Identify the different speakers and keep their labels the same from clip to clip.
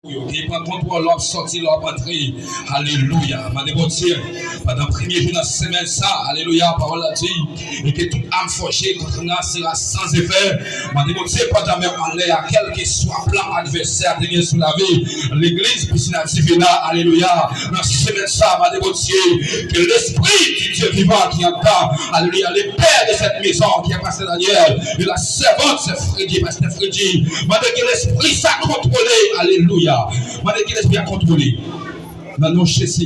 Speaker 1: Il prend contrôle, l'homme sorti, l'homme entré. Alléluia. Ma dévotion, pendant le premier jour de la semaine, ça, alléluia, parole a dit, et que toute âme forgée contre nous sera sans effet. Ma dévotion, pendant même en l'air, quel que soit plan adversaire de sous la vie, l'église, piscine divina, alléluia. Dans la semaine, ça, ma dévotion, que l'esprit du Dieu vivant qui entend, alléluia, les pères de cette maison qui est passé derrière, et la servante, c'est Frédéric, pasteur Frédéric, que l'esprit ça contrôlé, alléluia. Madame qui l'esprit a contrôlé. Dans nos chaises,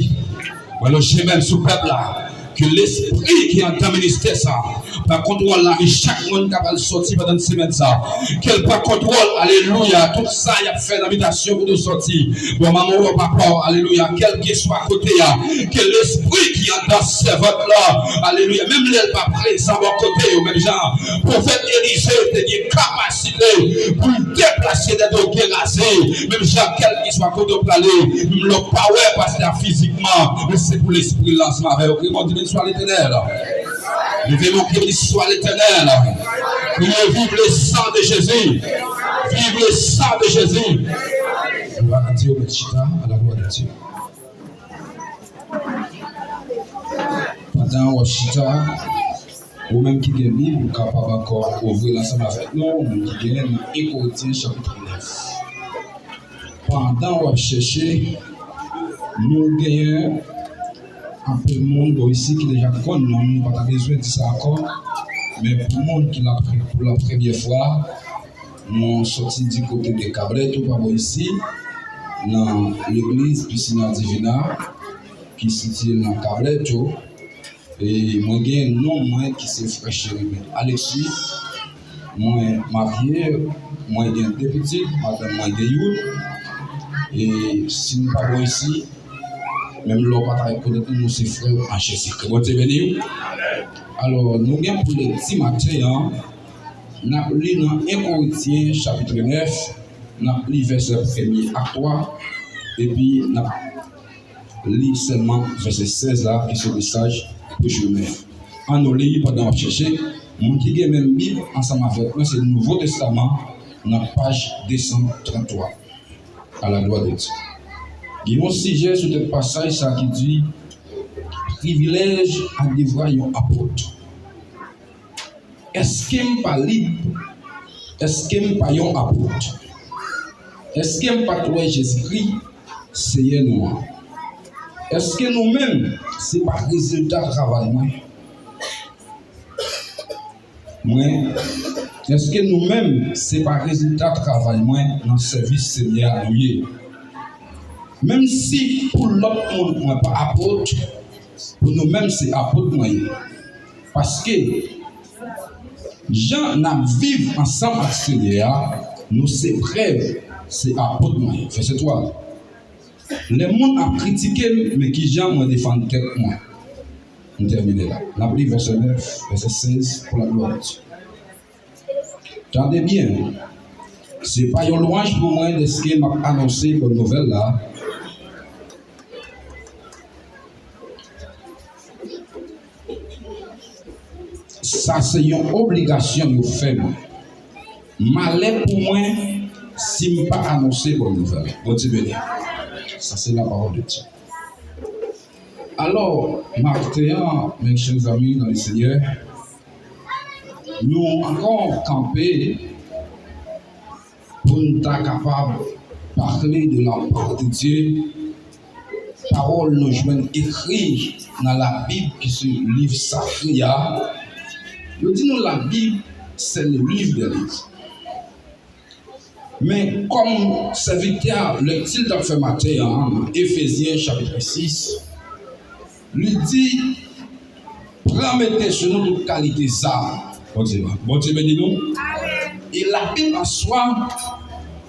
Speaker 1: voilà, j'ai même sous peuple là. Que l'esprit qui entend ministère ça, par contrôle la vie, chaque monde qui va sortir pendant une semaine ça. Quel par contrôle, alléluia, tout ça, il a fait l'invitation pour nous sortir. Bon, maman ou papa, alléluia, quel que soit à côté, que l'esprit qui entend ce vote là, alléluia, même l'aile pas présent à côté, au même genre, prophète Élisée, il a une capacité pour déplacer des dossiers rasés, même genre, quel que soit à côté, même le power, parce que physiquement, mais c'est pour l'esprit là, ce matin, soit l'éternel. Levez-moi que soit l'éternel. Vive le sang de Jésus. Vive le sang de Jésus. Gloire à Dieu, à la gloire de Dieu. Pendant Washita, ou même qui est Bible, capable encore ouvrir l'ensemble avec nous, qui est dans Corinthiens chapitre 9. Pendant qu'on chercher, nous gagnons un peu de monde ici qui déjà connaît, nous n'avons pas besoin de ça encore. Mais pour le monde qui l'a pris pour la première fois, nous sommes sortis du côté de Cabret, tout par ici, dans l'église Piscina Divina, qui se situe dans Cabret. Et moi, j'ai un nom qui s'est fraîché, Alexis. Moi, marié, moi, j'ai deux petits, madame, moi, j'ai eu. Et si nous ne sommes pas ici, même l'homme pas connaître nous ses frères en Jésus. Que bon Dieu bénisse. Alors nous avons pour le petit matin, nous avons lu dans 1 Corinthiens chapitre 9, nous avons lu verset 1er à 3, et puis nous avons lu seulement verset 16 là, qui est le message pour journée. En nous lit pendant que chercher, mon qui est même Bible ensemble avec nous, c'est le Nouveau Testament, dans la page 233. À la gloire de Dieu. Il y a un sujet sur ce passage ça qui dit privilège à devoir un apôtre. Est-ce qu'il n'est pas libre? Est-ce qu'il n'est pas un apôtre? Est-ce qu'il n'est pas toi Jésus-Christ? C'est nous. Est-ce que nous-mêmes, ce n'est pas le résultat du travail? Est-ce que nous-mêmes, ce n'est pas le résultat du travail dans le service Seigneur? Même si pour l'autre monde, on n'est pas apôtre, pour nous-mêmes, c'est apôtre moyen. Parce que gens qui vivent ensemble avec le Seigneur, nous c'est preuve, c'est apôtre moyen. Verset 3. Les gens ont critiqué, mais qui gens ont défendu tête moi. On termine là. On a pris verset 9, verset 16 pour la gloire de Dieu. Attendez bien, ce n'est pas une louange pour moi de ce qui m'a annoncé comme nouvelle là. Ça, c'est une obligation de faire. Malheur pour moi, si je ne pas annoncer bonne nouvelle. Bon Dieu béni. Ça, c'est la parole de Dieu. Alors, maintenant, mes chers amis dans le Seigneur, nous avons encore campé pour nous être capables de parler de la parole de Dieu. Parole nous joignent écrite dans la Bible qui se livre sacré. Je dis nous la Bible, c'est le livre des livres. Mais comme serviteur, le titre de ce matin, Éphésiens chapitre 6, lui dit, remettez sur nous toute qualité ça. Bon Dieu béni nous. Et la Bible en soi,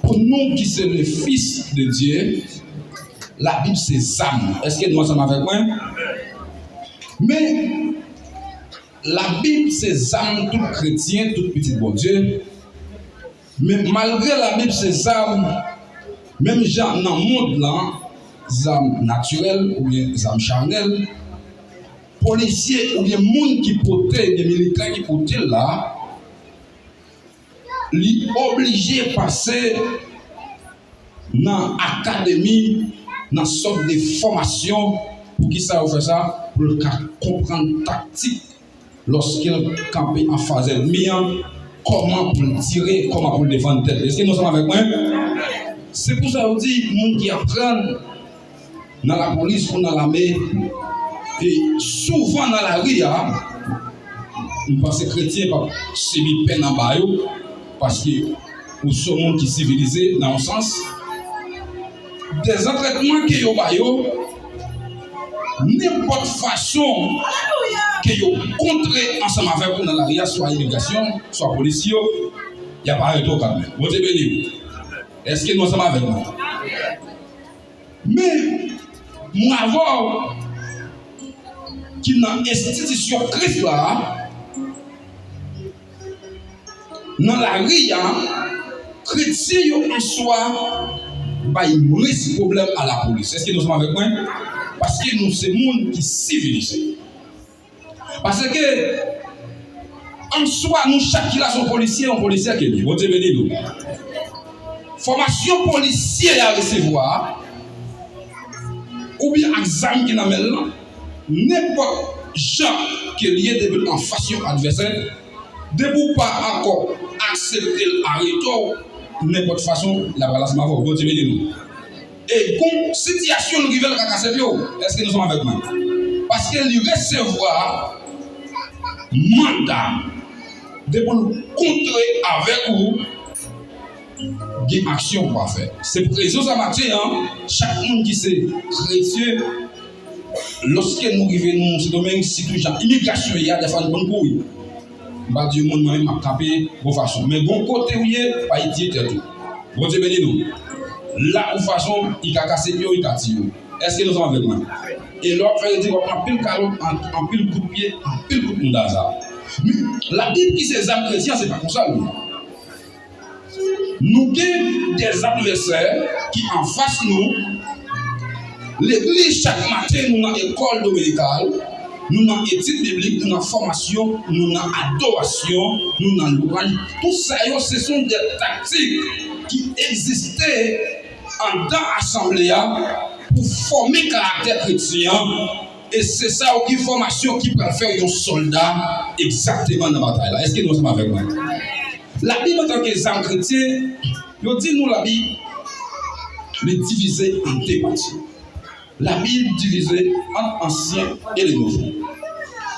Speaker 1: pour nous qui sommes le Fils de Dieu, la Bible c'est âme. Est-ce que nous sommes avec moi? Mais la Bible, c'est âme tout chrétien, tout petit bon Dieu. Mais malgré la Bible, c'est âme, même gens dans le monde là, âme naturelles ou bien âme charnelles, policiers ou bien monde qui protège, des militaires qui protègent là, li obligé de passer dans l'académie, dans une sorte de formation, pour qui ça fait ça? Pour comprendre la tactique lorsqu'il campe en phase ennemie, comment pour le tirer, comment pour le défendre tête. Est-ce que nous sommes avec moi? C'est pour ça que je dis, les gens qui apprennent dans la police ou dans l'armée, et souvent dans la rue, on pense que les chrétiens ne subissent pas peine en bas, parce que nous sommes un monde qui est civilisé dans un sens. Des entraînements qui sont n'importe façon que vous contrez ensemble avec vous dans la rue, soit immigration, soit policier, il n'y a pas de retour quand même. Vous êtes béni. Est-ce que nous sommes avec nous? Mais, moi, avant, qui dans l'institution Christ là, dans la rue, chrétien en soi, il y a un problème à la police. Est-ce que nous sommes avec moi? Parce que nous sommes des gens qui sont civilisés. Parce que, en soi, nous, chaque qui a son policier, un policier qui est libre. Vous êtes béni. Formation policière à recevoir, ou bien examen qui n'a pas n'importe gens qui est lié en façon adversaire, de vous pas encore accepter l'arrêt, n'importe façon, la balance m'a vous êtes béni. Et comme situation nous rival à casser, est-ce que nous sommes avec moi? Parce que lui recevoir mandat de nous contrer avec vous des actions pour faire. C'est pour ça que chaque monde qui c'est chrétien, lorsque nous arrivons dans ce domaine, si tout genre immigration, il y a des fois une bonne couille. Bah Dieu monde même m'a tapé de façon. Mais bon côté où il est, pas idiot tout. Bon Dieu béni nous. Là où façon il a cassé pied, il a tiré. Est-ce que nous sommes avec moi? Et l'autre fait dire en pile carotte, en pile coup de pied, en pile coup de hasard. Mais la Bible qui c'est âmes chrétiens, c'est pas comme ça. Nous avons des adversaires qui en face nous. L'église chaque matin, nous avons une école dominicale, nous avons une étude biblique, nous avons formation, nous avons adoration, nous avons louange. Tout ça, ce sont des tactiques qui existaient en dans l'assemblée pour former le caractère chrétien. Et c'est ça qui formation qui peut faire un soldat exactement dans la bataille. Est-ce que nous sommes avec moi? La Bible en tant qu'exemple chrétien, il dit nous la Bible est divisée en deux parties. La Bible divisée entre ancien et le nouveau.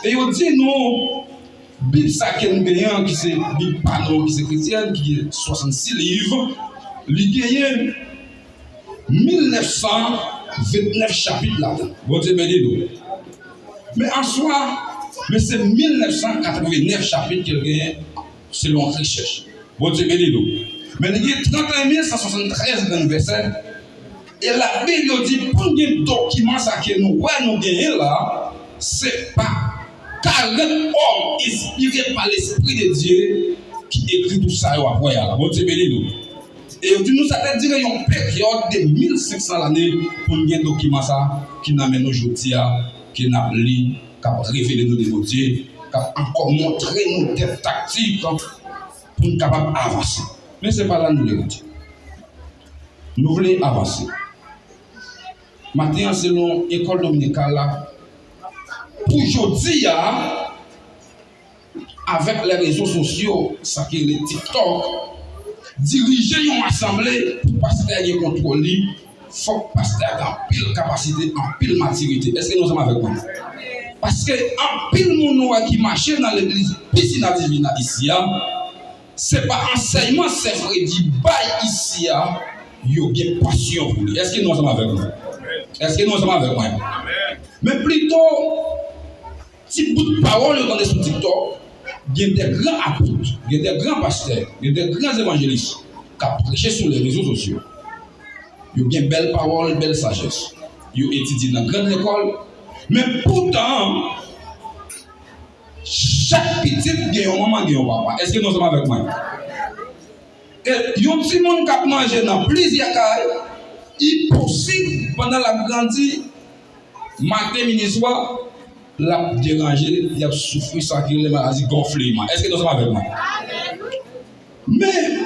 Speaker 1: Et il dit nous, Bible ça qui est gagnant, qui c'est Bible Panon, qui c'est chrétienne, qui est 66 livres, il gagne 1929 chapitres là-dedans. Bon Dieu béni nous. Mais en soi, c'est 1989 chapitres qu'il gagne selon recherche. Bon Dieu béni nous. Mais il y a 31 173 dans le verset. Et la Bible dit pour les documents que nous gagnons là, c'est pas 40 hommes inspirés par l'Esprit de Dieu qui écrit tout ça après là. Bon Dieu béni nous. Et nous avons dit une période de 1500 années pour les documents qui nous amènent aujourd'hui, qui nous li, qui a révélé nos dévotés, qui a encore montré nos tactiques pour nous capables d'avancer. Mais ce n'est pas là nous les dire. Nous voulons avancer. Maintenant, selon l'école dominicale, pour aujourd'hui, avec les réseaux sociaux, ça qui est les TikTok, diriger une assemblée pour pasteur y contrôler, il faut que pasteur ait en pile capacité, en pile maturité. Est-ce que nous sommes avec moi? Parce que en pile monde qui marche dans l'église piscine divine ici, c'est pas enseignement, c'est Freddy bail ici, il y a bien passion pour lui. Est-ce que nous sommes avec moi? Est-ce que nous sommes avec moi? Mais plutôt, si bout de parole dans sur TikTok, il y a des grands apôtres, il y a des grands pasteurs, il y a des grands évangélistes qui prêchent sur les réseaux sociaux. Il y a bien belle parole, belle sagesse. Ils ont étudié dans une grande école. Mais pourtant, chaque petite gagne un maman, gagne un papa. Est-ce que nous sommes avec moi? Et il y a un petit monde qui a mangé dans plusieurs cas. Il est possible, pendant la grandie, matin, midi, soir, la déranger, il a souffert, ça qui est les maladies gonflées. Est-ce que nous sommes avec moi? Mais,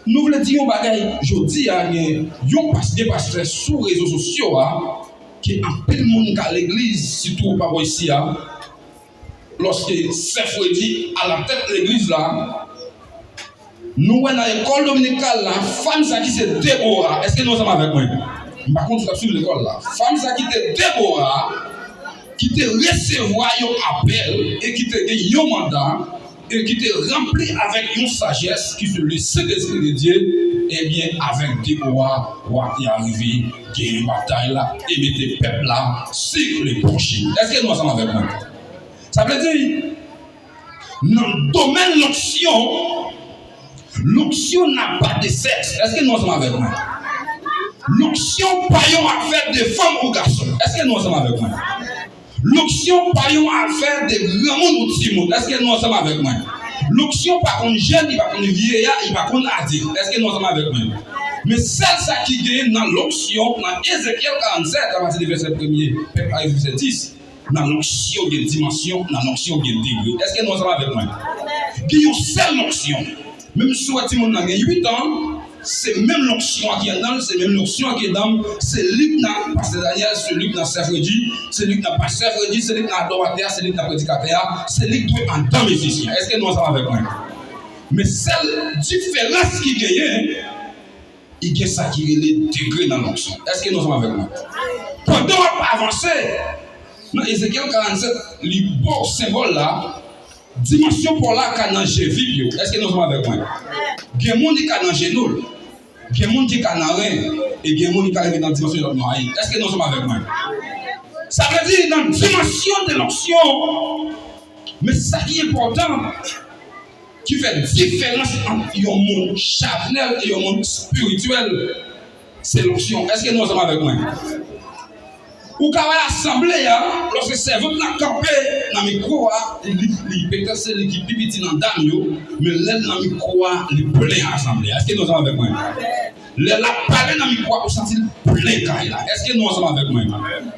Speaker 1: nous voulons dire un bagage, je dis à un pasteur sur les réseaux sociaux qui a peu de monde à l'église, surtout pas ici, lorsque c'est Freddy à la tête de l'église là, nous dans l'école dominicale là, femme ça qui c'est Déborah, est-ce que nous sommes avec moi? Par contre, tu as suivi l'école là, femme ça qui était Déborah, qui te recevoir un appel et qui te donne un mandat et qui te rempli avec une sagesse qui se le Saint-Esprit de Dieu, et bien avec Déborah, qui est arrivé, qui est une bataille là, et mettre le peuple là sur les prochains. Est-ce que nous sommes avec moi? Ça veut dire, dans le domaine de l'onction n'a pas de sexe. Est-ce que nous sommes avec moi? L'onction pas une affaire de femmes ou garçons. Est-ce que nous sommes avec moi? L'onction pas une affaire de grand monde ou petit monde. Est-ce que nous sommes avec moi? L'onction pas un jeune, il pas un vieillard, il pas un adulte. Est-ce que nous sommes avec moi? Mais celle ça qui gagne dans l'onction, dans Ézéchiel 47, à partir du verset 1er, verset 10, dans l'onction il y a une dimension, dans l'onction il y a une degré. Est-ce que nous sommes avec moi? Il y a une seule onction. Même si on a 8 ans, c'est même l'onction qui est dans, c'est même l'onction qui est dans, c'est lui qui n'a pas Daniel, c'est lui qui n'a pas Freddy, c'est lui qui n'a pas Freddy, c'est lui qui n'a pas Dorothea, c'est lui qui n'a pas prédicateur, c'est lui qui doit en tant musicien. Est-ce que nous sommes avec moi? Mais celle différence qui gagne, il y a ça qui est les degrés dans l'onction. Est-ce que nous sommes avec moi? Pendant qu'on va avancer, dans Ézéchiel 47, le beau symbole là, dimension pour la canangé vivre. Est-ce que nous sommes avec moi? Il y a des gens qui sont dans genou, il y a des gens qui sont dans rein, et il y a des gens qui arrivent dans la dimension de l'onction. Est-ce que nous sommes avec moi? Ça veut dire dans la dimension de l'onction, mais ça qui est important, qui fait différence entre un monde charnel et un monde spirituel, c'est l'onction. Est-ce que nous sommes avec moi? Ou quand on assemblée, lorsque c'est vous qui campé dans le micro, peut-être c'est l'équipe petit dans le mais l'aile dans le micro, il plein assemblée. Est-ce que nous sommes avec moi? La parole dans le micro, vous sentez plein là. Est-ce que nous sommes avec moi?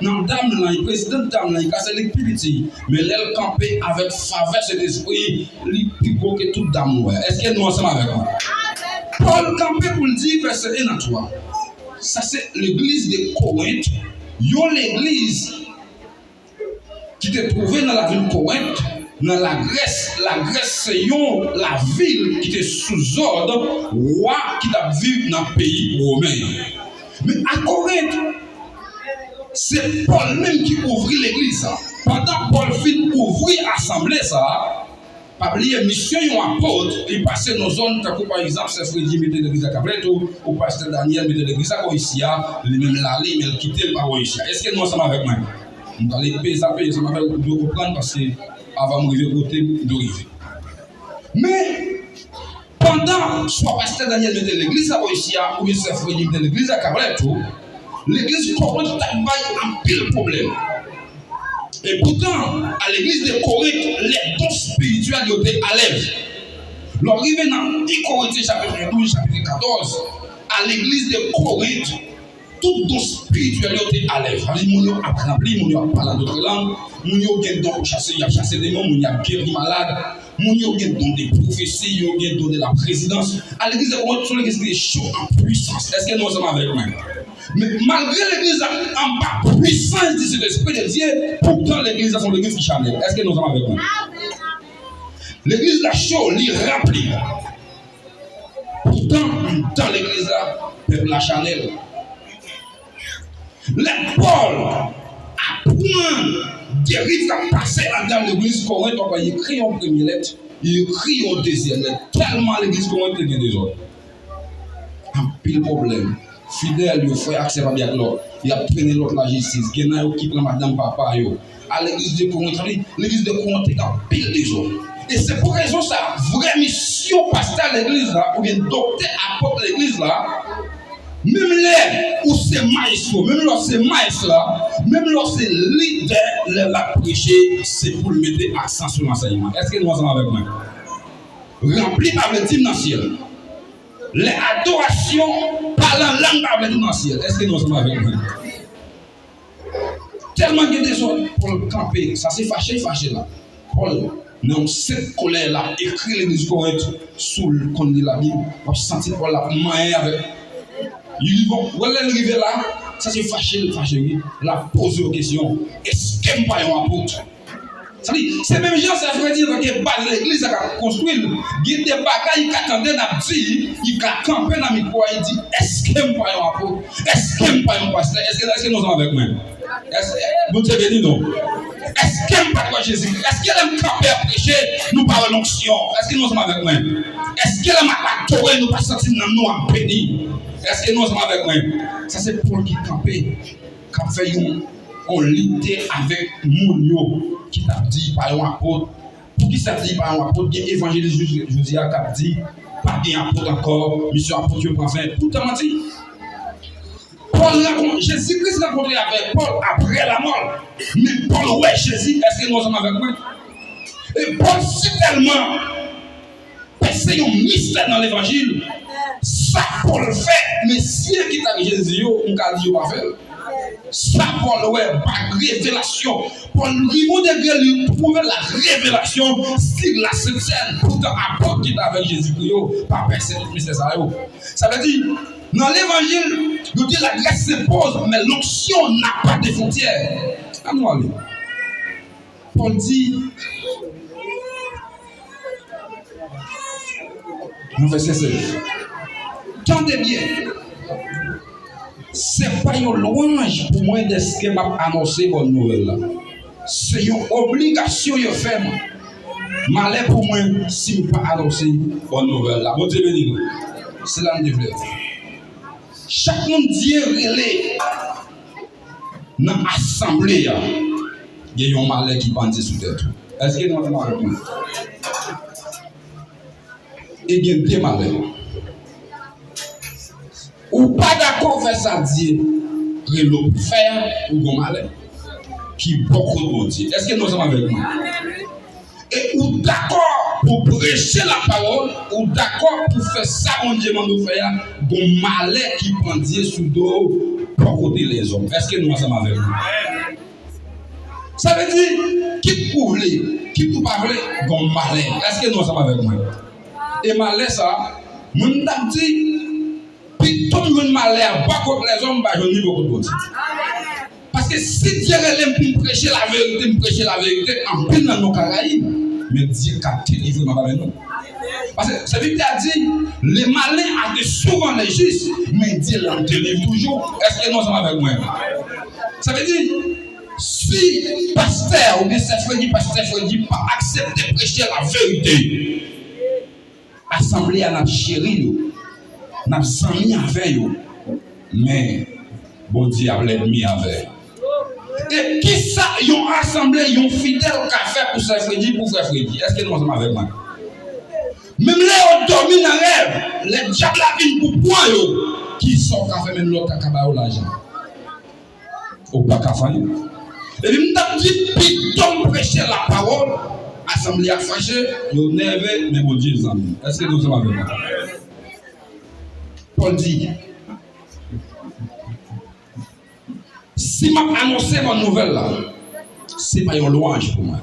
Speaker 1: Dans dame là, le président dame là, c'est l'équipe petit, mais l'aile campé avec faveur de l'esprit, il plus beau que toute dame. Est-ce que nous sommes avec moi? Paul campé pour le dire, verset 1 à 3. Ça c'est l'église de Corinthe. Yon l'église qui était trouvée dans la ville de Corinthe, dans la Grèce. La Grèce, c'est la ville qui était sous ordre, roi qui vivait dans le pays romain. Mais à Corinthe, c'est Paul même qui ouvrit l'église. Pendant Paul fit ouvrir l'assemblée, pas oublier mission yon apôtre, il passait nos zones, par exemple, c'est Freddy mettait l'église à Cabreto, ou pasteur Daniel mettait l'église à Goïsia, les mêmes l'aller, mais il quittait par Goïsia. Est-ce que nous sommes avec moi? Nous allons payer ça m'a fait de reprendre parce que avant de arriver côté d'arriver. Mais pendant soit pasteur Daniel mettait l'église à Goïsia, ou bien c'est Freddy mettait l'église à Cabreto, l'église comprend un pile problème. Et pourtant, à l'église de Corinthe, les dons spirituels étaient à l'aise. L'arrivée dans 1 Corinthiens chapitre 12, chapitre 14, à l'église de Corinthe, tout don spirituel était à l'aise. Mon yo a rempli, mon yo a parlé d'autres langues, mon yo a don pour chasser, il a chassé des démons, mon yo a guéri malade, mon yo a don des prophéties, il a don de la présidence. À l'église de Corinthe, sur l'église de chaud en puissance. Est-ce que nous sommes avec moi? Mais malgré l'église en bas puissance de cet esprit de Dieu, pourtant l'église est l'église qui charnelle. Est-ce que nous sommes avec nous? L'église la chaude, l'y remplit. Pourtant, dans l'église là, peuple la charnelle. Les Paul apprend des rites à passer dans l'église Corinthe, il écrit en première lettre, il écrit en deuxième lettre. Tellement l'église Corinthe est des autres. Un pile problème. Fidèle, il faut accepter bien l'autre. Il a pris l'autre la justice. Il y a qui prend madame papa. À l'église de Corinthe, l'église de Corinthe est en pile des autres. Et c'est pour raison ça, vraie mission pasteur l'église là, ou bien docteur apôtre l'église là, même là où c'est maïs, même là c'est maïs là, même là c'est leader, la prêcher, c'est pour le mettre accent sur l'enseignement. Est-ce que nous sommes avec moi? Rempli par le dîme dans le ciel. Les adorations parlant langue par le dîme dans le ciel. Est-ce que nous sommes avec moi? Tellement qu'il y a des autres pour le camper, ça s'est fâché là. Paul dans cette colère là, écrit l'église Corinthe sous le compte de la Bible, on sentit pour la main avec. Ils vont, voilà arriver là, ça c'est fâché, la pose la question, est-ce qu'elle pas un apôtre? C'est même gens, ça veut dire que base l'église a construit, il y a des bagages qui attendaient à dire, il a campé dans le micro, il dit, est-ce qu'elle pas un apôtre? Est-ce qu'elle pas un pasteur? Est-ce que nous sommes avec moi? Vous avez dit non? Est-ce qu'elle n'aime pas Jésus? Est-ce qu'elle aime camper à prêcher? Nous parlons l'onction. Est-ce que nous sommes avec moi? Est-ce qu'elle aime adorer? Nous pas sentir dans nous en béni? Est-ce que nous sommes avec moi? Ça c'est Paul qui campait, qui a fait on luttait avec mon qui t'a dit par un apôtre. Pour qui ça dit par un apôtre? Il y a évangéliste Josiah qui a dit pas un apôtre encore, mission apôtre, je prends fin. Tout a menti. Jésus-Christ a rencontré avec Paul après la mort. Mais Paul, ouais, Jésus, est-ce que nous sommes avec moi? Et Paul, si tellement, c'est un mystère dans l'évangile, ça Paul fait, mais si qui t'a Jésus, on a dit, on va faire. Ça Paul, ouais, par révélation. Paul, niveau de Dieu, lui trouver la révélation, si la sincère, pourtant, apôtre qui est avec Jésus-Christ, pas personne, mystère ça. Ça veut dire, dans l'évangile, nous dit la grâce s'impose, mais l'onction n'a pas de frontières. À nous aller. Paul dit, nous verset 16. Tendez bien, c'est pas une louange pour moi de ce que m'a annoncé bonne nouvelle là. C'est une obligation de faire. Malheur pour moi si je ne pas annoncer bonne nouvelle là. Bon Dieu béni nous. C'est là que nous devons. Chaque monde dit relais dans l'assemblée, il y a un malheur qui bandit sous tête. Est-ce que nous avons compris? Il y a deux malheurs. Ou pas d'accord faire ça, dire relais faire ou un malheur qui beaucoup de monde. Est-ce que nous sommes avec moi? Et ou d'accord pour prêcher la parole, ou d'accord pour faire ça, mon Dieu, nous faire, bon malheur qui prend Dieu sous dos pour côté les hommes. Est-ce que nous sommes avec nous? Ça veut dire, qui pour voulez, qui pour pas voulez, bon malheur. Est-ce que nous sommes avec moi? Et malheur, ça, mon dit, puis tout le monde malheur, pas contre les hommes, bah, je n'ai beaucoup de monde. Parce que si Dieu aime pour prêcher la vérité, en plein dans nos Caraïbes, mais Dieu a délivré avec nous. Parce que ça veut dire les malins ont souvent les justes, mais Dieu les délivre toujours. Est-ce que nous sommes avec moi? Ça veut dire, si pasteur ou bien pasteur Freddy pas accepter de prêcher la vérité, l'assemblée a chéri nous, n'a mis avec nous, mais bon Dieu a l'ennemi avec. Et qui ça, ils ont assemblé, ils ont fidèle qu'a fait pour Frère Freddy, pour Frère Freddy? Est-ce que nous sommes avec moi? Même là, on dormi dans le rêve, les diables viennent pour point, qui sont qu'a fait même l'autre à ou l'argent. Au pas qu'a fait. Et puis, nous avons dit, piton prêcher la parole, assemblée à fâcher, ils ont nervé, mais mon Dieu, les amis. Est-ce que nous sommes avec moi? Paul dit, si m'a annoncé mon nouvelle là, c'est pas une louange pour moi.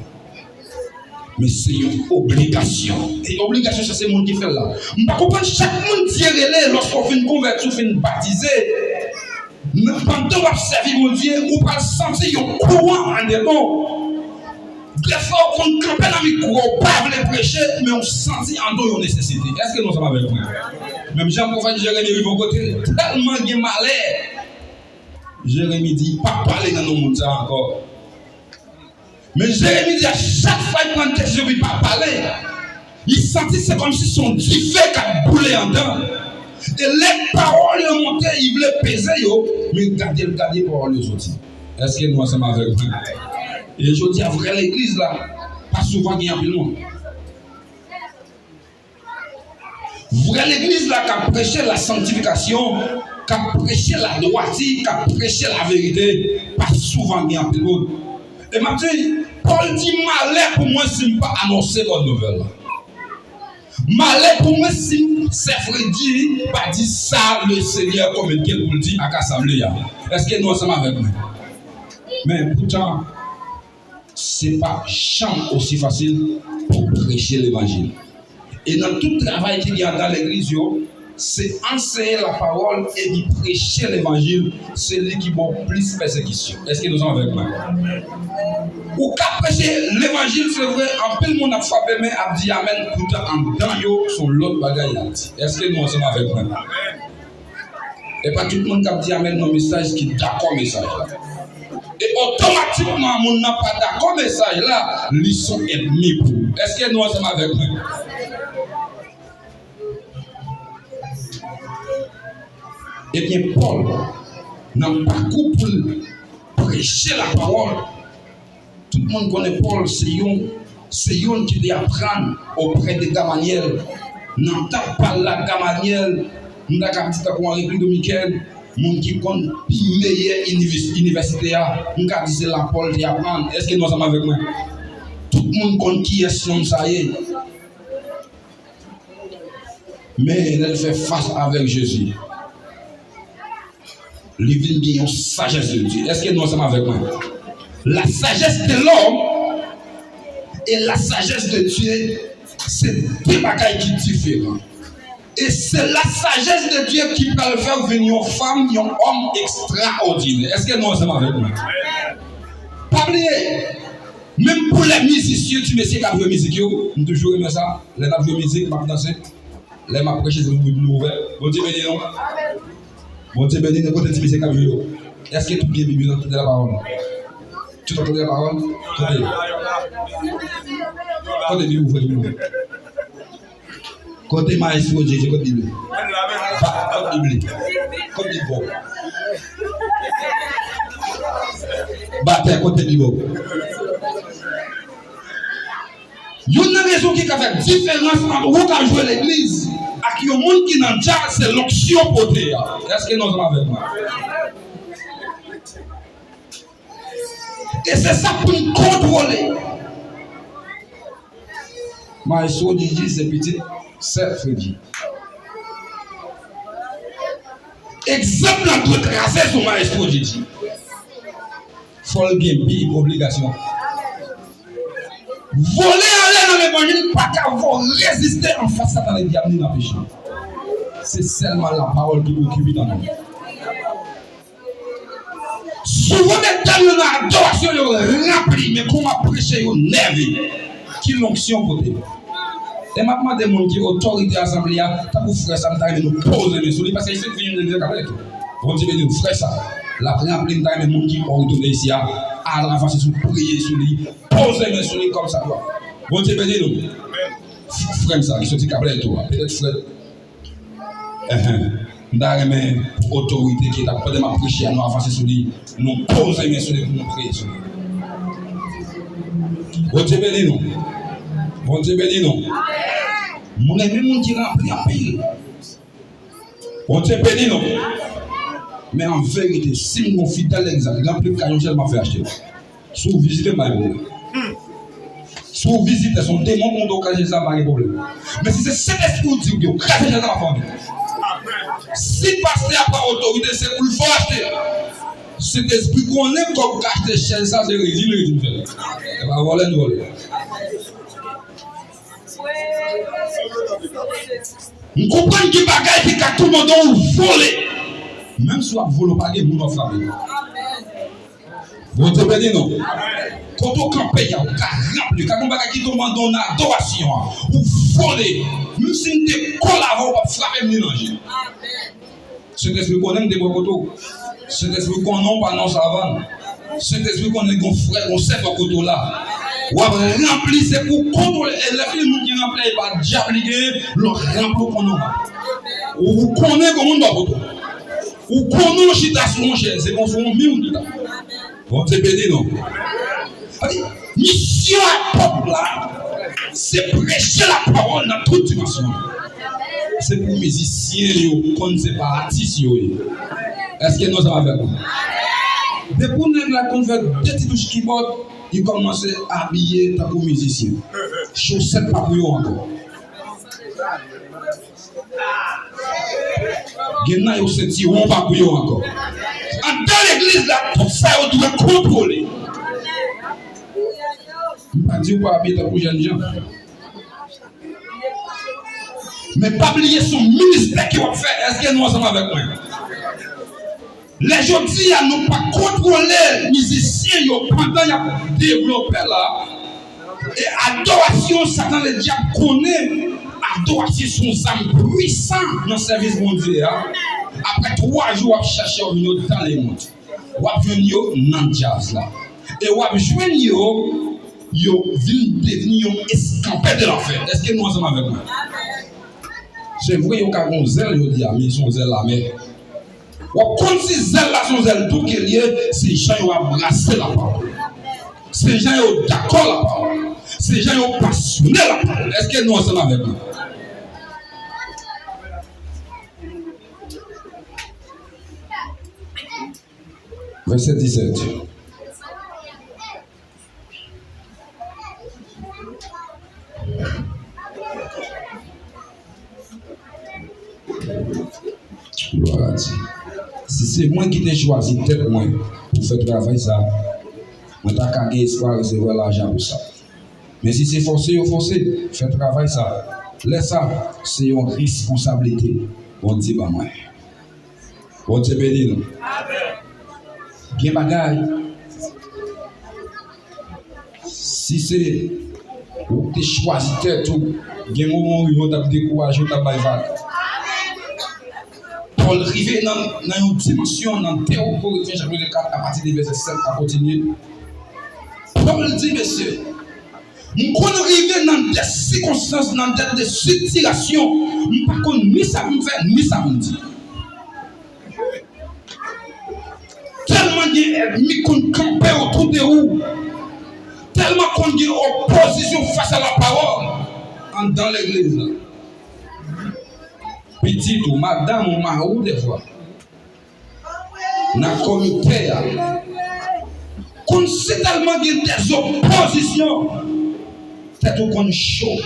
Speaker 1: Mais c'est une obligation. Et obligation, c'est le monde qui fait là. Je ne comprends pas chaque monde dit relais lorsqu'on fait une conversion, fait une baptisée. Pendant qu'on observe mon Dieu, on va sentir un courant en dedans. Des fois, on campe dans le micro, on ne peut pas prêcher, mais on sentit en dedans une nécessité. Est-ce que nous sommes avec moi? Même Jean-Prophète Jérémie arrive au côté, tellement de malheur. Jérémie dit, pas parler dans nos mondes encore. Mais Jérémie dit, à chaque fois qu'il prend une question, il ne peut pas parler. Il sentit c'est comme si son diffé qui a boulé en dedans. Et les paroles ont monté, il voulait peser, mais regardez les paroles sorties. Est-ce que nous sommes avec vous? Et je dis à vrai l'église là, pas souvent qu'il y a un peu de monde. Vrai l'église là qui a prêché la sanctification, qui a prêché la droiture, qui a prêché la vérité, pas souvent qu'il y a un peu de monde. Et maintenant, Paul dit malheur pour moi si je ne pas annoncer bonne nouvelle. Malheur pour moi si c'est Freddy pas dit ça le Seigneur comme il pour le dire à l'assemblée. Est-ce que nous sommes avec nous? Mais pourtant, c'est pas jamais aussi facile pour prêcher l'évangile. Et dans tout travail qu'il y a dans l'église, c'est enseigner la parole et d'y prêcher l'évangile, c'est lui qui va plus persécution. Est-ce que nous sommes avec moi? Ou qu'à prêcher l'évangile, c'est vrai, en peu le monde a frappé, mais a dit amen, tout en dedans, son l'autre bagaille. Est-ce que nous sommes avec moi? Et pas tout le monde qui a dit amen, nos messages qui est d'accord message là. Et automatiquement, mon n'a pas d'accord message là, ils sont ennemis pour. Est-ce que nous sommes avec moi? Eh bien, Paul n'a pas coupé pour prêcher la parole. Tout le monde connaît Paul, c'est un qui doit apprendre auprès de Gamaliel. N'entend pas la Gamaliel, nous avons dit en République dominicaine, mon qui connaît la meilleure université, nous avons dit la Paul qui apprend. Est-ce que nous sommes avec moi? Tout le monde connaît qui est son ça y est. Mais elle fait face avec Jésus. Il vient gagner une sagesse de Dieu. Est-ce que nous sommes avec moi? La sagesse de l'homme et la sagesse de Dieu, c'est deux bagailles qui sont différents. Et c'est la sagesse de Dieu qui peut faire venir une femme, un homme extraordinaire. Est-ce que nous sommes avec moi? Pas oublier, même pour les musiciens, tu me sais qu'à jouer musique, nous toujours aimé ça. Les n'a joué musique, m'a dansé. Les m'a prêché, c'est nous ouvert. Bon Dieu béni non. Bon Dieu béni, ne côté de qu'à jouer. Est-ce que tout bien bibi dans la parole? Tu entends la parole? Côté Bible, ouvert Bible. Côté maestro Jésus, côté Bible. Côté Bible. Côté Bible. Bataille côté Bible. Il y a une raison qui a fait différence entre vous qui jouez l'église et qui monde qui n'a pas, c'est l'onction potée. Est-ce que nous sommes avec moi? Et c'est ça pour nous contrôler. Maestro Didi, c'est petit, c'est Freddy. Exemple à tout tracer sur Maestro Didi. Faut gagner obligation. Voler aller dans l'évangile, pas qu'à résister en face à les diables dans le péché. C'est seulement la parole qui vous occupe dans nous. Souvent, les temps de l'adoration, ils remplis, mais comment prêcher, ils nerveux. Qui l'onction pour eux. Et maintenant, des gens qui ont autorité assemblée, tu pour faire ça, nous poser les souliers, parce qu'il faut venir de avec eux. On dit, nous frère ça. La première pleine de gens qui ont donné ici, à la face de prier sur lui, poser les souliers comme ça. Bon Dieu béni nous. Frère ça, qui sont dit câble toi. Peut-être frère. Nous pour autorité qui est à de ma prêcher à nous avancer sur lui, nous poser les souliers pour nous prier sur lui. Bon Dieu béni nous. Bon Dieu béni nous. Mon ami, mon qui remplit un pays. Bon Dieu béni nous. Mais en vérité, si mon fidèle exemple, rempli de caillons, je m'a fait acheter. Si vous visitez ma vie, si vous visitez son démon, on doit cacher ça, pas de problème. Mais si c'est cet esprit qui dit, cacher ça dans ma famille. Si pasteur n'a pas autorité, c'est pour le faire acheter. Cet esprit qu'on aime comme cacher chez ça, c'est le régime. Il va voler, nous voler. Nous comprenons qu'il y a des bagages qui tout le monde voler. Même si vous voulez pas, vous n'en faites pas. Vous te bénissez, non? Quand on campe, il y a un rempli. Quand on va qui demande en adoration, vous volez. Même si vous êtes collaboré, vous frappez le mélange. C'est esprit qu'on aime des beaux coteaux. C'est esprit qu'on n'a pas non savant. C'est esprit qu'on est frère, on sait pas coteau là. Ou rempli, c'est pour contrôler. Et les filles qui remplissent par diaboliser, le rempli qu'on a. Vous connaissez comment on doit coteau. Ou comment chita son cher, c'est qu'on soit mieux de temps. Bon, c'est béni, non? Mission à peuple là, c'est prêcher la parole dans toute dimension. C'est pour musiciens, qu'on ne sait pas, artistes. Est-ce que nous sommes avec vous? Depuis qu'on a fait deux petites touches keyboard, ils commencent à habiller tant que musiciens. Chaussettes pas pour eux encore. Gena yo senti on va pour eux encore. Dans l'église là, tout ça on doit contrôler. Pas dire pas habiter pour jeunes gens. Mais pas oublier son ministère qui va faire. Est-ce que nous ensemble avec moi? Les gens disent à nous pas contrôler les musiciens pendant qu'ils ont développé là. Et adoration, Satan le diable connaît. Adoration son âme puissant dans le service mondial. Après 3 jours, on cherche à venir dans les mondes. On va venir dans le jazz là. Et on va venir devenir escampé de l'enfer. Est-ce que nous ensemble avec moi? C'est vrai qu'il y a un zèle, il dit, mais ils sont zèle là, mais. Quand ces zèles là sont zèles, tout qu'il y a, ces gens qui ont embrassé la parole. Ces gens qui ont d'accord la parole. Ces gens qui ont passionné la parole. Est-ce que nous ensemble avec nous? Verset 17. Gloire à Dieu. Si c'est moi qui t'ai choisi tête moi pour faire travail ça, moi t'as qu'à gagner espoir recevoir l'argent pour ça. Mais si c'est forcé, faire travail ça, laisse ça, c'est une responsabilité. Bon Dieu, bah moi. Bon Dieu béni nous. Bien bagaille. Si c'est ou t'es choisi tête ou bien moment où on t'a découragé, on t'a baïvague. Paul arrive dans une dimension, dans Théo Corinthiens chapitre 4, à partir du verset 7, à continuer. Paul dit, messieurs, nous connaissons arriver dans des circonstances, dans des situations, nous ne pouvons pas ni ça me fait, ni ça me dit. Tellement il y a ennemis qu'on campait autour de vous, tellement qu'on y a opposition face à la parole dans l'église. Petit ou madame ou marou des fois. Dans le comité, qu'on sait tellement qu'il y a des oppositions, c'est tout qu'on chaud.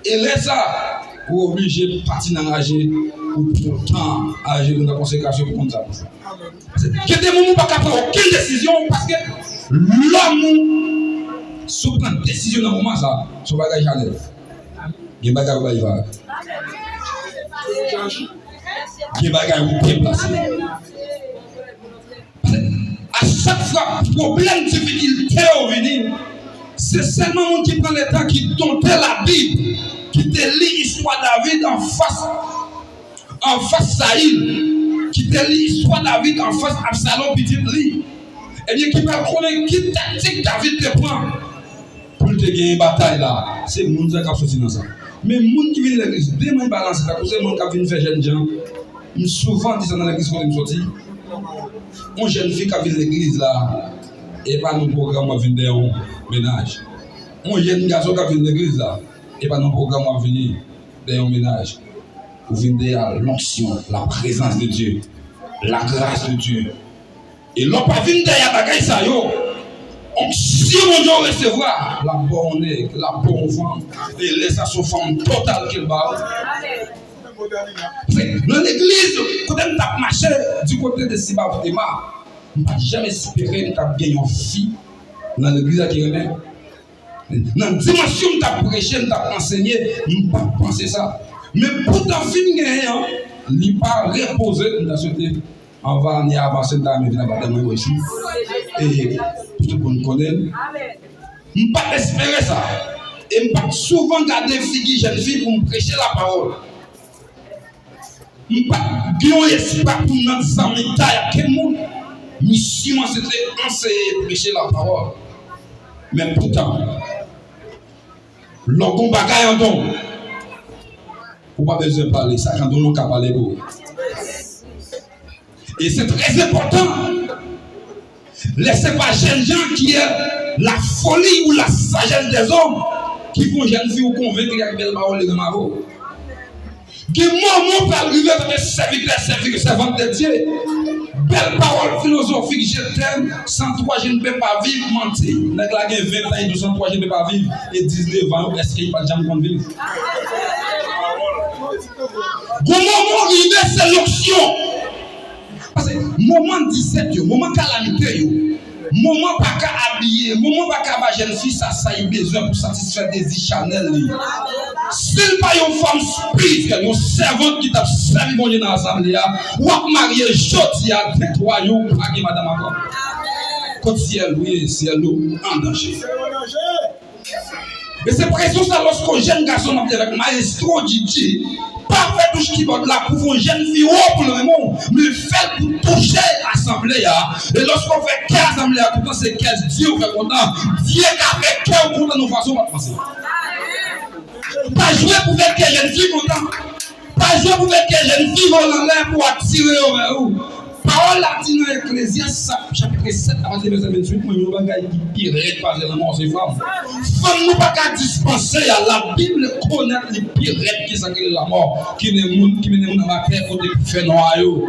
Speaker 1: Et là, ça, vous obligez de partir dans l'âge ou pourtant agir dans la conséquence pour ça. Il y a des moments où on ne peut pas prendre aucune décision parce que l'homme, si on prend une décision dans le moment, ça, son bagage j'enlève. Il y a un bagage qui va. Il y a un bagage qui est placé. À chaque fois, problème, difficulté au venir, c'est seulement monde qui prend le temps, qui dompte la Bible, qui te lit l'histoire de David en face Saïd, qui te lit l'histoire de David en face Absalom, petit lit. Et bien, qui va connaître qui tactique David te prend pour te gagner une bataille là. C'est le monde qui a sorti dans ça. Mais les gens qui viennent à l'église, dès que je balance, c'est les gens qui viennent faire jeunes gens. Je souvent dis ça dans l'église quand je sorti. Une jeune fille qui vient à l'église là, et pas nos programmes à venir au ménage. Un jeune garçon qui vient à l'église là, et pas nos programmes à venir au ménage. Vous venez à l'onction, la présence de Dieu, la grâce de Dieu. Et l'on pas venir derrière la bagaille ça yo. Si on doit recevoir la bonne, la bonne femme, et laisser son femme totale qu'il bat. Dans l'église, quand on tape marché du côté de Siba Tema, on n'a jamais espéré que tu aies une fille dans l'église qui est là. Dans la dimension où tu as prêché, tu as enseigné, on ne peut pas penser ça. Mais pour ta fille, il n'est pas reposé dans ce côté. On va aller avancer dans la vie aussi. Et tout le monde connaît. Je ne peux pas espérer ça. Et je ne peux pas souvent garder une fille, jeune fille, pour me prêcher la parole. Je ne peux pas gagner espoir pour notre amis à quel monde. Mission, c'était enseigner, prêcher la parole. Mais pourtant, l'on bagaille en don. On n'a pas besoin de parler, ça quand on n'a pas parlé. Et c'est très important. Laissez pas jeunes gens qui est la folie ou la sagesse des hommes qui font jeunes filles ou convaincre qu'il y a une belle parole de Maro. Que moment peut arriver avec servir servante de Dieu. Belle parole philosophique, je t'aime, sans toi je ne peux pas vivre, mentir. Nèg la gen 20 ans et 200 toi je ne peux pas vivre. Et 19 ans, est-ce qu'il n'y a pas de gens qui vivre? Au moment arrivé, c'est l'option. Parce que moment 17, moment calamité, moment pas qu'à habiller marié, moment pas qu'à jeune fille, ça a besoin pour satisfaire des Chanel. S'il pas une femme spirituelle, une servante qui t'a servi mon Dieu dans l'assemblée, ou à marier, jodi à détruire, ou pas que madame encore. Quand si elle, oui, si elle en danger. Mais c'est précieux ça lorsqu'un jeune garçon avec maestro DJ, parfait touche qui va là pour une jeune fille pour le moment, mais fait pour toucher l'assemblée. Et lorsqu'on fait 15 assemblées, tout le temps c'est 15 Dieu fait content. Dieu qui a fait cœur content de nos façons de penser. Pas jouer pour faire 15 jeunes filles content. Pas jouer pour faire 15 jeunes filles en l'air pour attirer vers vous. Parole là dit dans Ecclésiaste chapitre 7 à verset 28, moi je bagaille qui pire pas vraiment ces femmes. Femme nous pas qu'à dispenser à la Bible connaître les pires qui sont la mort qui ne monde qui mène dans la terre côté fait noyau.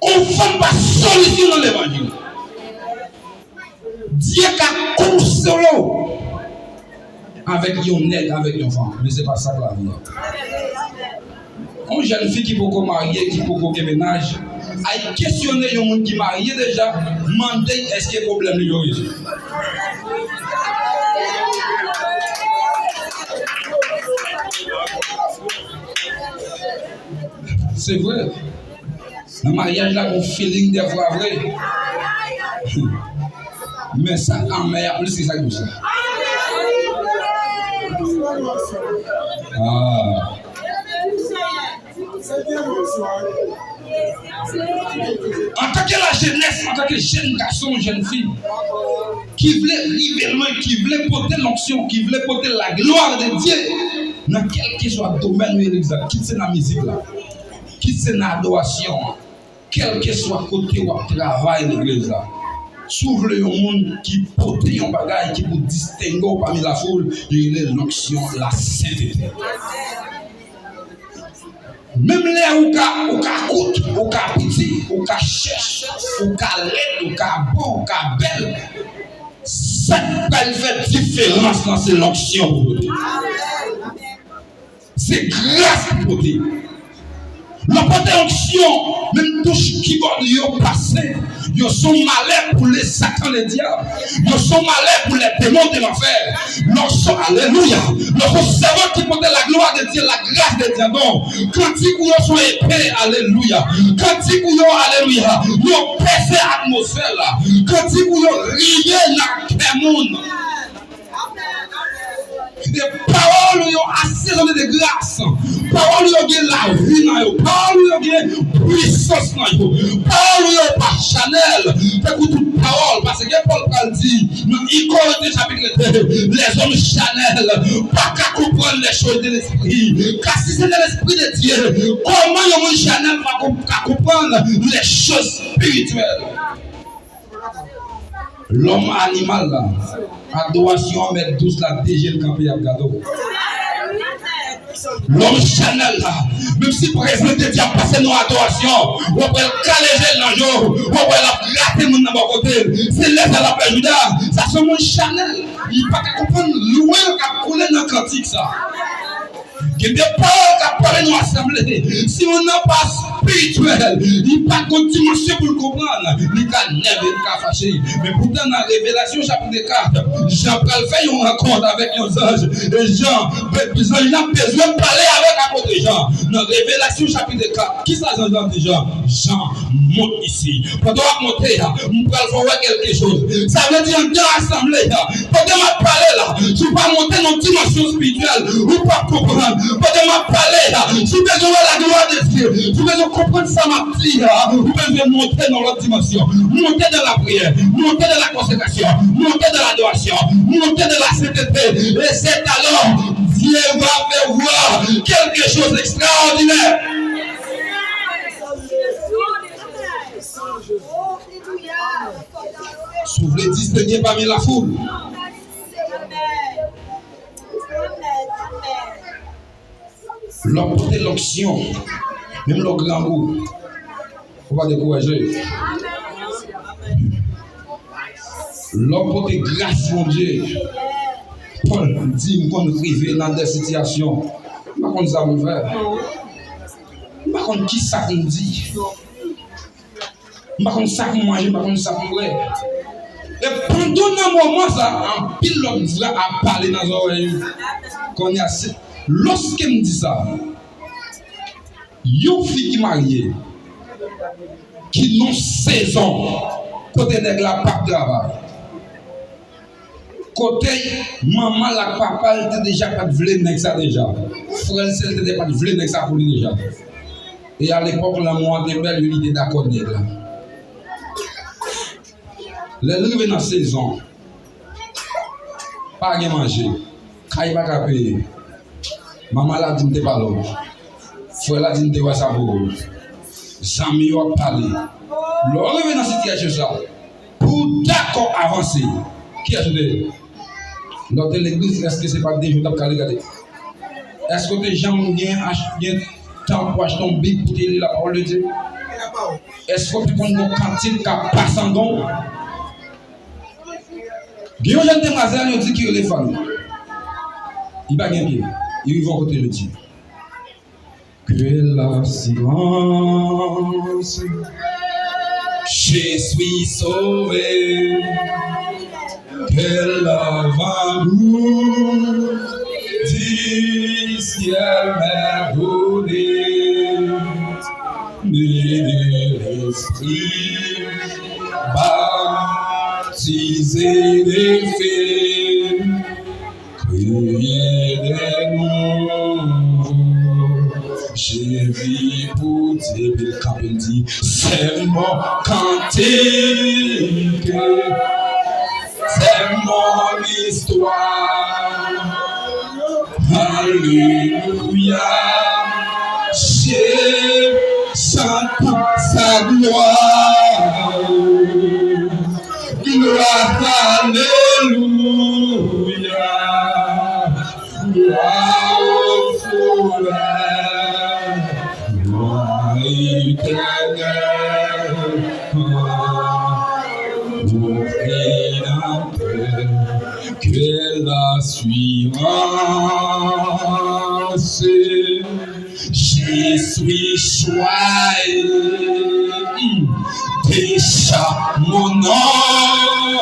Speaker 1: On femme pas solution dans l'évangile. Dieu qu'a consolé avec une aide, avec une femme. Mais ce n'est pas ça que la vie. Une jeune fille qui peut se marier, qui peut se ménage, a questionné un monde qui est marié déjà, demander est-ce qu'il y a un problème de l'origine. C'est vrai. Le mariage là, on feeling des fois vrai. Mais ça en meilleur plus que ça que ça. Ah. En tant que la jeunesse, en tant que jeune garçon, jeune fille, qui voulait rivellement, qui voulait porter l'onction, qui voulait porter la gloire de Dieu, dans quel que soit le domaine où il est, quitte la musique là, quitte l'adoration, quel que soit le côté où il travaille l'église là. S'ouvre le monde qui porte un bagage qui peut distinguer parmi la foule, il est l'onction, la sainteté. Même là où il coûte, où il petit, où il cherche, où il laid, où il beau, où il belle, ça fait différence dans cette onction pour vous. C'est grâce pour vous. La onction, même touche qui va passer, ils sont malins pour les satans les diables, ils sont malins pour les démons de l'enfer. Alléluia. Notre cerveau qui porte la gloire de Dieu, la grâce de Dieu. Non, quand ils sont épais, alléluia. Quand ils sont, alléluia, ils ont percé l'atmosphère là. Quand ils ont rié dans le monde. Des paroles qui ont assaisonné de grâce, paroles qui ont la vie, paroles qui ont puissance, paroles qui ont pas Chanel. Écoute toute parole, parce que Paul dit, dans Icône chapitre 2, les hommes Chanel, pas qu'à comprendre les choses de l'esprit. Car si c'est de l'esprit de Dieu, comment les hommes Chanel va comprendre les choses spirituelles? L'homme animal là, adoration met tous la DG le campé à gâteau. L'homme Chanel là, même si le président de Dieu a passé nos adorations, on peut le caler dans le jour, on peut le rater mon côté, c'est l'aise à la paix Judas, ça c'est mon Chanel. Il ne peut pas comprendre loin qu'à couler dans le cantique ça. Il n'y a pas qu'à parler dans l'assemblée. Si on n'a pas spirituel, il n'y a pas de dimension pour le comprendre. Il n'y a pas de fâché. Mais pourtant, dans la Révélation chapitre 4, Jean fait une rencontre avec les anges. Et Jean, il a besoin de parler avec l'apôtre Jean. Dans la Révélation chapitre 4, qui ça Jean dit Jean? Jean, monte ici. Pendant que monter, on peut voir quelque chose. Ça veut dire dans l'assemblée, pendant que parler là, tu ne peux pas monter dans une dimension spirituelle. Ou pas comprendre. Pendant m'a parler là, si vous besoin de la gloire de Dieu, si vous besoin de comprendre ça m'a dit là, vous devez monter dans l'autre dimension, monter dans la prière, monter dans la consécration, monter dans l'adoration, monter dans la sainteté. Et c'est alors Dieu va faire voir quelque chose d'extraordinaire. Si vous voulez distinguer parmi la foule, l'homme porte l'onction, même le grand goût. On va décourager. L'homme porte grâce, mon Dieu. Paul dit qu'on arrive dans des situations. Par contre, ça vous fait. Par contre, qui ça nous dit? Je ne sais pas manger, je ne sais pas boire. Et pendant un moment, ça, un pilote vrai à parler dans les oreilles. Lorsque je me dis ça, une fille qui est mariée, qui n'a 16 ans, côté de la pape travail. Côté maman, la papa, elle était déjà pas de vle avec ça déjà. Frère, elle était pas de vle avec ça pour lui déjà. Et à l'époque, la moi de belle, il était d'accord avec là. Les arrivés dans 16 ans, pas de manger, il pas de payer. Maman l'a dit, pas l'eau. Frère l'a dit, pas ça pour vous. Zami a parlé. L'arrivée dans cette situation, ça, pour d'accord avancer, qui a ajouté? Dans l'église, est-ce que ce n'est pas des jours de regarder? Est-ce que les gens ont bien temps pour acheter une Bible pour lire la parole de Dieu? Est-ce que tu prends une cantine qui passe en don? Il y a une jeune demoiselle qui dit qu'il y a les femmes. Il va gagner. Ils vont côté le Dieu. Que la silence, je suis sauvé. Que l'amour du ciel m'est donné, de l'esprit baptisé des faits, crié des noms. J'ai vu pour Dieu, quand il dit, c'est mon cantique. C'est mon histoire. Alléluia. J'ai chanté sa gloire. Gloire, alléluia. Gloire au soleil. Gloire éternelle. Que l'assurance, je suis choisi, déjà mon nom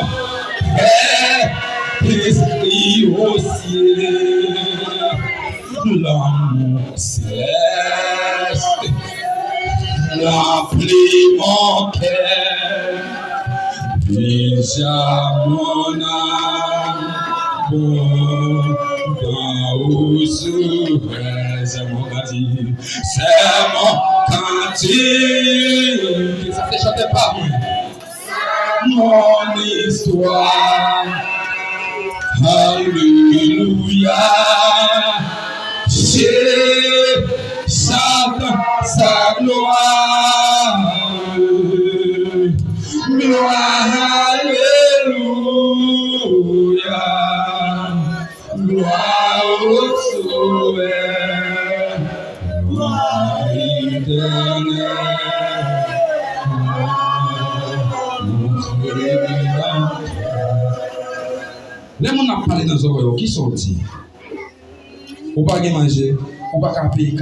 Speaker 1: est écrit au ciel, l'amour céleste remplit mon cœur. Déjà mon âme, dans où c'est mon cantique, c'est mon cantique. Ça ne chantait pas. Mon histoire, alléluia. J'ai chanté sa gloire. Gloire, alléluia, gloire au sauveur, gloire éternelle, les gens ont parlé dans les oreilles, qui sont dit? Ou pas manger, ou pas payer.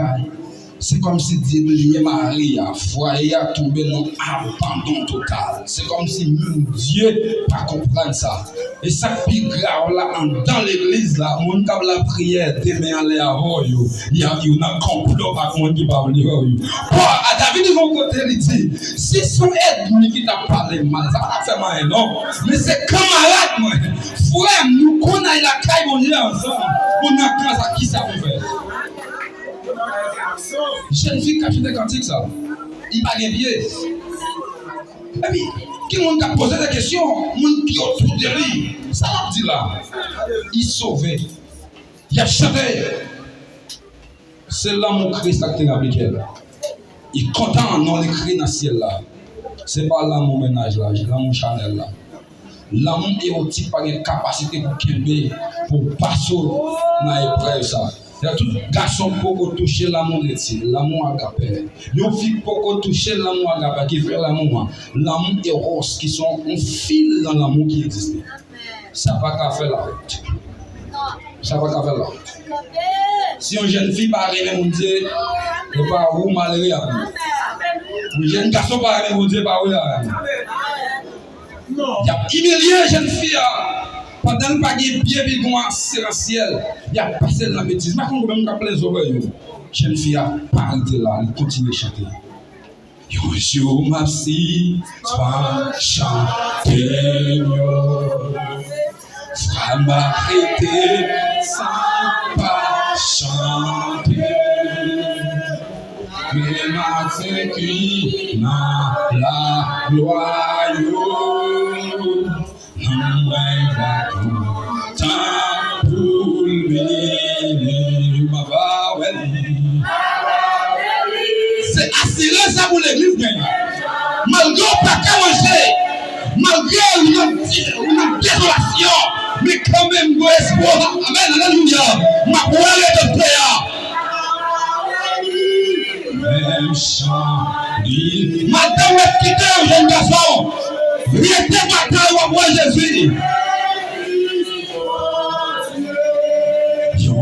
Speaker 1: C'est comme si Dieu lié Marie à foyer à tomber dans abandon total. C'est comme si même Dieu pas comprendre ça. Et ça plus grave là dans l'église là, on a la prière demain aller à Royo. Il y a un complot par contre qui va venir Royo. À David de mon côté il dit, si son ennemi qui t'a parlé mal, ça va faire mal non. Mais c'est camarade moi. Frère, nous connaissons la caille on est ensemble. On a quand ça qui ça veut faire. Jeune fille qui a fait des cantiques, ça, il va bien. Et puis, qui m'a posé des questions, mon qui autour de lui, ça l'a dit là. Il sauvé, il a chanté. C'est l'amour Christ qui a appliqué. Il est content, non, l'écrit dans le ciel là. Ce n'est pas l'amour ménage là, l'amour Chanel là. L'amour érotique n'a pas de capacité pour passer dans l'épreuve ça. Il y a tout garçon pour toucher l'amour de Dieu, l'amour agapé. Il y a une fille pour toucher l'amour agapé qui fait l'amour. L'amour éros qui sont un fil dans l'amour qui existe. Ça va pas faire la route. Ça va pas faire la route. Si une jeune fille va arriver, mon Dieu, elle va où malheureusement. Jeune garçon, pas mon Dieu, pas oui. Il a humilié jeune fille. Pendant qu'il n'y a pas de pied, il y a un ciel. Il y a passé la bêtise. Mais quand on même appelé les oreilles, jeune fille a parlé là, il continue à chanter. Yo, ma si, toi, chanter, yo. Frère m'a arrêté, sans pas chanter. Mais m'a vaincu dans la gloire, yo. Non, mais va tout, tant pour lui, ma va, c'est assuré ça pour l'église. Malgré pas qu'à manger, malgré une désolation, mais quand même, mon espoir, amen, alléluia, ma voix est de prière. Même chant, madame est quittée, jeune garçon, rien n'est pas à voir Jésus.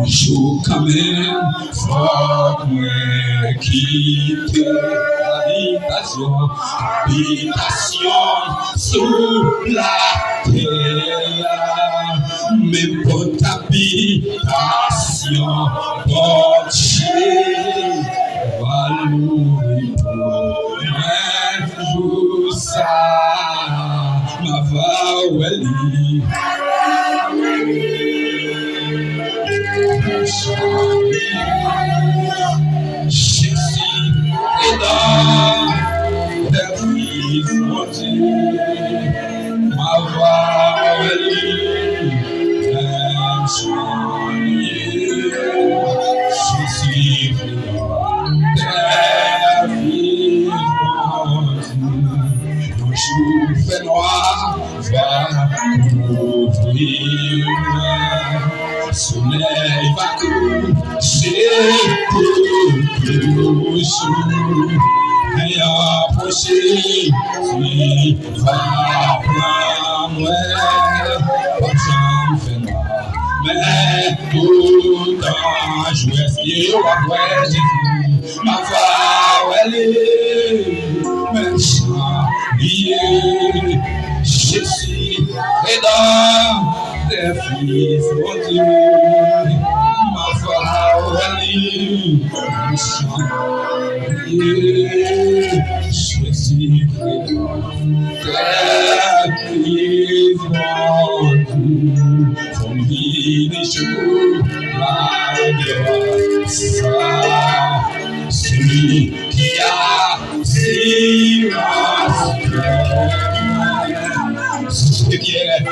Speaker 1: Un jour quand même, faut me quitter habitation sous la terre, mais bonne habitation, bon Dieu, va louer pour un jour ça, ma va ouali. Jésus est dans la vie ma voix est Jésus est dans la vie un jour fait noir va couvrir. Soleil va coucher toujours et approcher qui va prendre pas j'en fais noir mais tout en jouer ce qui est après Jésus ma voix elle est même chantier Jésus est dans des fils mon Dieu ma voix elle est Jésus est dans des fils mon Dieu from finish la gloire celui qui a si ce qui est